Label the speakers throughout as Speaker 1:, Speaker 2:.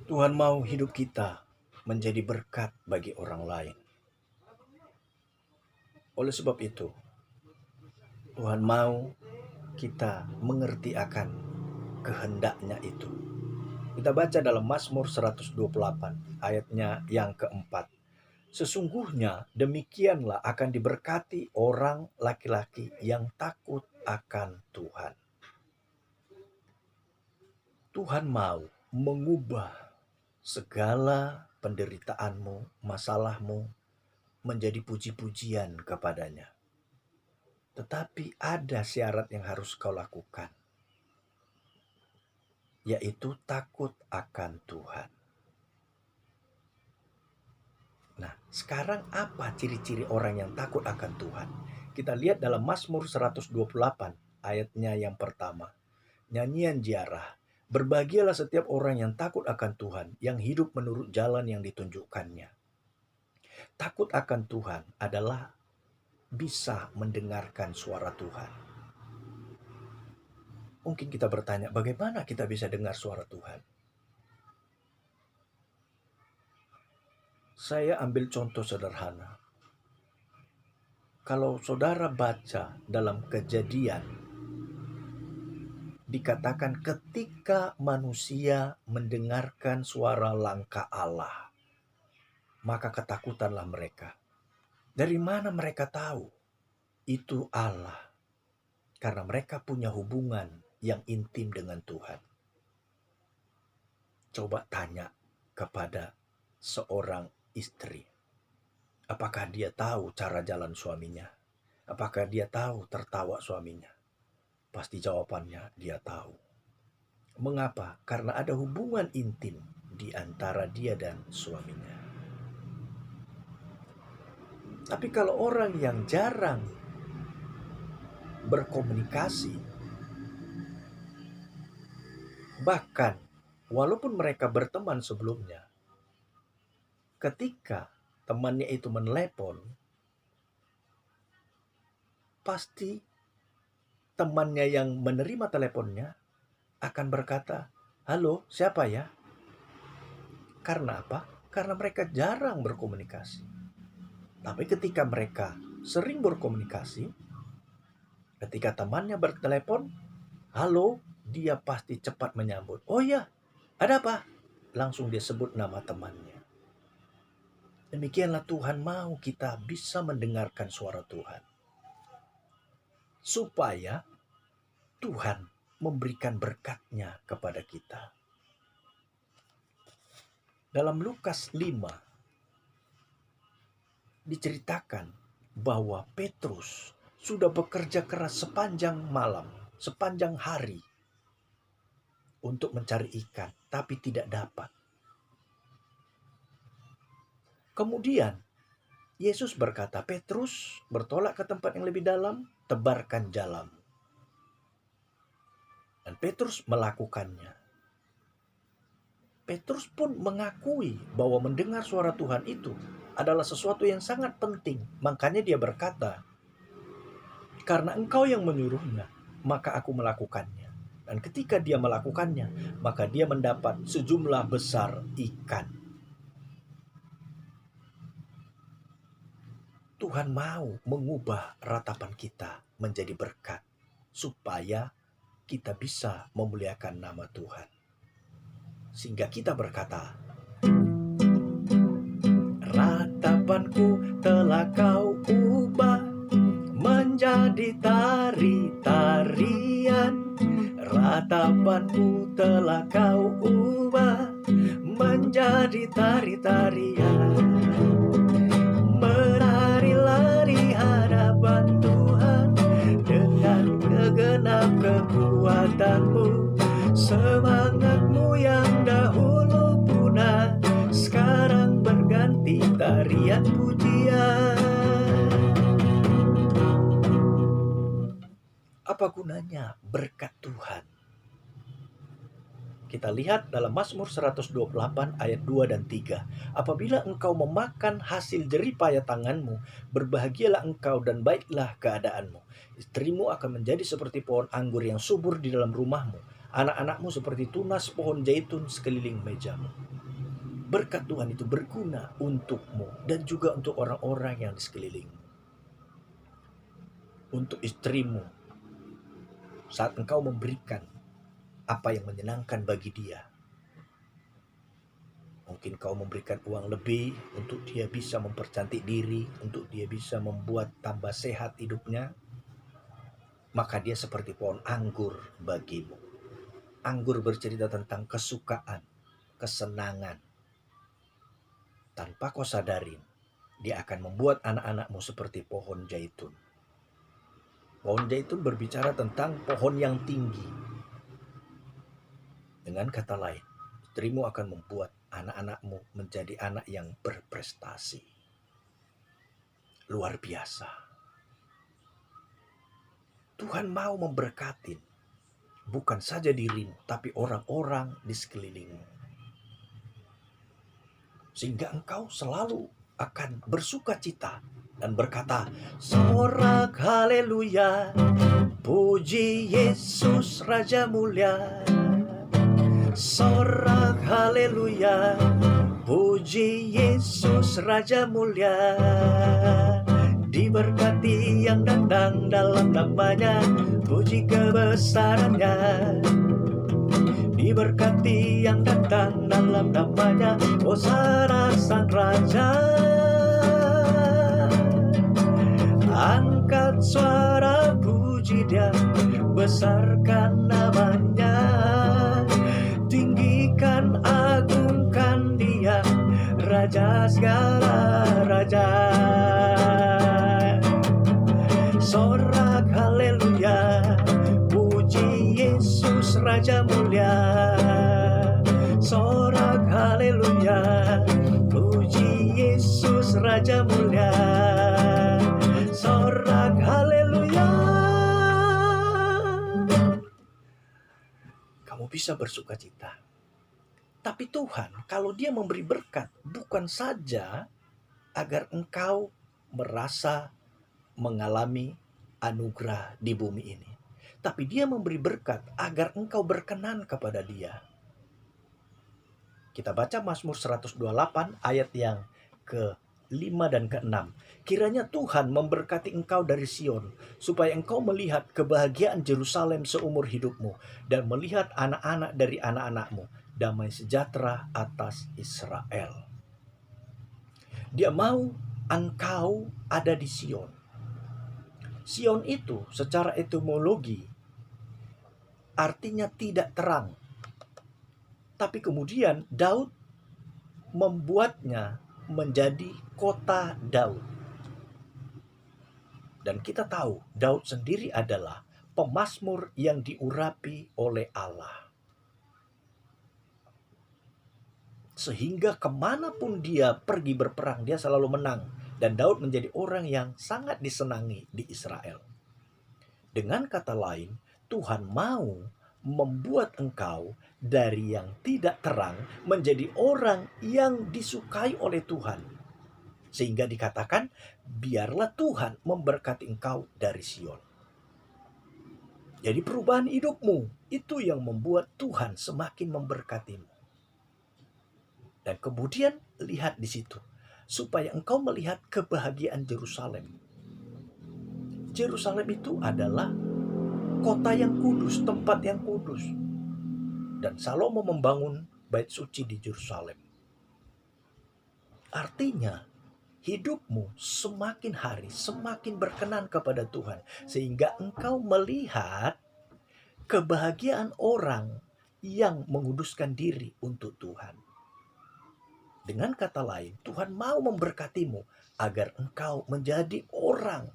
Speaker 1: Tuhan mau hidup kita menjadi berkat bagi orang lain. Oleh sebab itu, Tuhan mau kita mengerti akan kehendaknya itu. Kita baca dalam Mazmur 128 ayatnya yang keempat. Sesungguhnya demikianlah akan diberkati orang laki-laki yang takut akan Tuhan. Tuhan mau mengubah segala penderitaanmu, masalahmu, menjadi puji-pujian kepadanya. Tetapi ada syarat yang harus kau lakukan, yaitu takut akan Tuhan. Nah, sekarang apa ciri-ciri orang yang takut akan Tuhan? Kita lihat dalam Mazmur 128 ayatnya yang pertama. Nyanyian ziarah. Berbahagialah setiap orang yang takut akan Tuhan, yang hidup menurut jalan yang ditunjukkannya. Takut akan Tuhan adalah bisa mendengarkan suara Tuhan. Mungkin kita bertanya, bagaimana kita bisa dengar suara Tuhan? Saya ambil contoh sederhana. Kalau saudara baca dalam Kejadian, dikatakan ketika manusia mendengarkan suara langkah Allah, maka ketakutanlah mereka. Dari mana mereka tahu itu Allah? Karena mereka punya hubungan yang intim dengan Tuhan. Coba tanya kepada seorang istri. Apakah dia tahu cara jalan suaminya? Apakah dia tahu tertawa suaminya? Pasti jawabannya dia tahu. Mengapa? Karena ada hubungan intim di antara dia dan suaminya. Tapi kalau orang yang jarang berkomunikasi, bahkan walaupun mereka berteman sebelumnya, ketika temannya itu menelepon, pasti temannya yang menerima teleponnya akan berkata, "Halo, siapa ya?" Karena apa? Karena mereka jarang berkomunikasi. Tapi ketika mereka sering berkomunikasi, ketika temannya bertelepon, "Halo," dia pasti cepat menyambut. "Oh ya, ada apa?" Langsung dia sebut nama temannya. Demikianlah Tuhan mau kita bisa mendengarkan suara Tuhan. Supaya Tuhan memberikan berkat-Nya kepada kita. Dalam Lukas 5 diceritakan bahwa Petrus sudah bekerja keras sepanjang malam, sepanjang hari untuk mencari ikan, tapi tidak dapat. Kemudian Yesus berkata, "Petrus, bertolak ke tempat yang lebih dalam, tebarkan jalan." Dan Petrus melakukannya. Petrus pun mengakui bahwa mendengar suara Tuhan itu adalah sesuatu yang sangat penting. Makanya dia berkata, "Karena engkau yang menyuruhnya, maka aku melakukannya." Dan ketika dia melakukannya, maka dia mendapat sejumlah besar ikan. Tuhan mau mengubah ratapan kita menjadi berkat, supaya kita bisa memuliakan nama Tuhan. Sehingga kita berkata, "Ratapanku telah kau ubah menjadi tari-tarian. Ratapanku telah kau ubah menjadi tari-tarian. Menari-lari di hadapan Tuhan dengan segenap kekuatanmu. Semangatmu yang dahulu punah sekarang berganti tarian pujian." Apa gunanya berkat Tuhan? Kita lihat dalam Mazmur 128 ayat 2 dan 3. "Apabila engkau memakan hasil jerih payah tanganmu, berbahagialah engkau dan baiklah keadaanmu. Istrimu akan menjadi seperti pohon anggur yang subur di dalam rumahmu. Anak-anakmu seperti tunas pohon zaitun sekeliling mejamu." Berkat Tuhan itu berguna untukmu dan juga untuk orang-orang yang di sekelilingmu. Untuk istrimu, saat engkau memberikan apa yang menyenangkan bagi dia. Mungkin kau memberikan uang lebih untuk dia bisa mempercantik diri, untuk dia bisa membuat tambah sehat hidupnya. Maka dia seperti pohon anggur bagimu. Anggur bercerita tentang kesukaan, kesenangan. Tanpa kau sadarin, dia akan membuat anak-anakmu seperti pohon zaitun. Pohon zaitun berbicara tentang pohon yang tinggi. Dengan kata lain, istrimu akan membuat anak-anakmu menjadi anak yang berprestasi. Luar biasa. Tuhan mau memberkati bukan saja dirimu, tapi orang-orang di sekelilingmu. Sehingga engkau selalu akan bersuka cita dan berkata, sorak haleluya, puji Yesus Raja mulia. Sorak haleluya, puji Yesus Raja mulia. Diberkati yang datang dalam namanya, puji kebesarannya. Diberkati yang datang dalam namanya, Hosana Sang Raja. Angkat suara puji dia, besarkan namanya. Tinggikan, agungkan dia, Raja segala raja. Sorak haleluya, puji Yesus Raja mulia. Sorak haleluya, puji Yesus Raja mulia. Sorak haleluya. Kamu bisa bersuka cita. Tapi Tuhan, kalau dia memberi berkat, bukan saja agar engkau merasa mengalami anugerah di bumi ini, tapi dia memberi berkat agar engkau berkenan kepada dia. Kita baca Mazmur 128 ayat yang ke-5 dan ke-6. Kiranya Tuhan memberkati engkau dari Sion, supaya engkau melihat kebahagiaan Yerusalem seumur hidupmu, dan melihat anak-anak dari anak-anakmu, damai sejahtera atas Israel. Dia mau engkau ada di Sion. Sion itu secara etimologi artinya tidak terang. Tapi kemudian Daud membuatnya menjadi kota Daud. Dan kita tahu Daud sendiri adalah pemazmur yang diurapi oleh Allah. Sehingga kemanapun dia pergi berperang, dia selalu menang. Dan Daud menjadi orang yang sangat disenangi di Israel. Dengan kata lain, Tuhan mau membuat engkau dari yang tidak terang menjadi orang yang disukai oleh Tuhan. Sehingga dikatakan, biarlah Tuhan memberkati engkau dari Sion. Jadi perubahan hidupmu itu yang membuat Tuhan semakin memberkatimu. Dan kemudian lihat di situ, supaya engkau melihat kebahagiaan Yerusalem. Yerusalem itu adalah kota yang kudus, tempat yang kudus. Dan Salomo membangun bait suci di Yerusalem. Artinya, hidupmu semakin hari semakin berkenan kepada Tuhan. Sehingga engkau melihat kebahagiaan orang yang menguduskan diri untuk Tuhan. Dengan kata lain, Tuhan mau memberkatimu agar engkau menjadi orang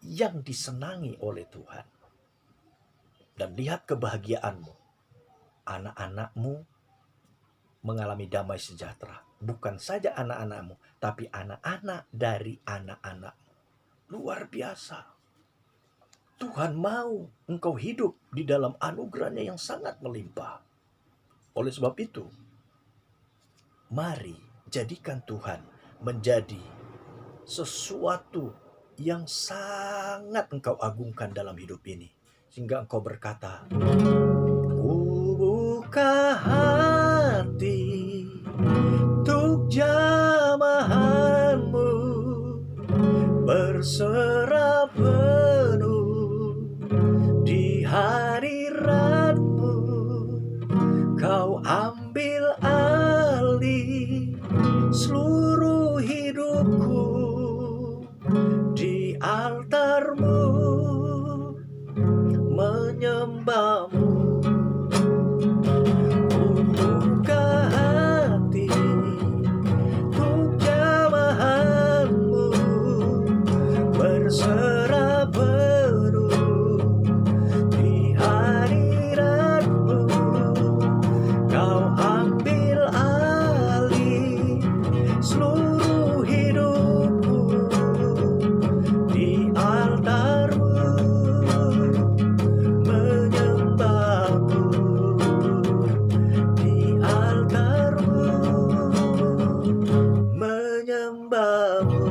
Speaker 1: yang disenangi oleh Tuhan. Dan lihat kebahagiaanmu. Anak-anakmu mengalami damai sejahtera. Bukan saja anak-anakmu, tapi anak-anak dari anak-anakmu. Luar biasa. Tuhan mau engkau hidup di dalam anugerahnya yang sangat melimpah. Oleh sebab itu, mari jadikan Tuhan menjadi sesuatu yang sangat engkau agungkan dalam hidup ini. Sehingga engkau berkata, ku buka hati, berserah penuh di hadirat-Mu. Kau ambil alih seluruh hidupku di altar-Mu, menyembah-Mu. Buka hati untuk jamahan-Mu, berserah penuh di hadirat-Mu. Kau ambil alih seluruh hidupku di altar-Mu, menyembah-Mu di altar-Mu, menyembah-Mu.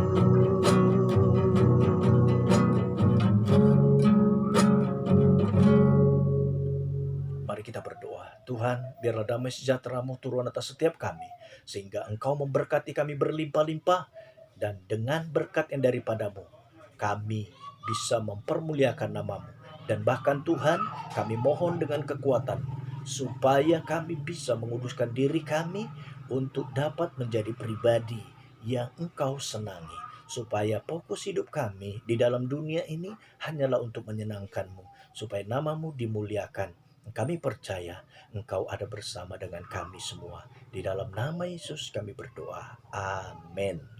Speaker 1: Mari kita berdoa. Tuhan, biarlah damai sejahtera-Mu turun atas setiap kami, sehingga Engkau memberkati kami berlimpah-limpah, dan dengan berkat yang daripada-Mu, kami bisa mempermuliakan nama-Mu. Dan bahkan Tuhan, kami mohon dengan kekuatan-Mu, supaya kami bisa menguduskan diri kami untuk dapat menjadi pribadi yang Engkau senangi, supaya fokus hidup kami di dalam dunia ini hanyalah untuk menyenangkan-Mu, supaya nama-Mu dimuliakan. Kami percaya Engkau ada bersama dengan kami semua. Di dalam nama Yesus kami berdoa. Amin.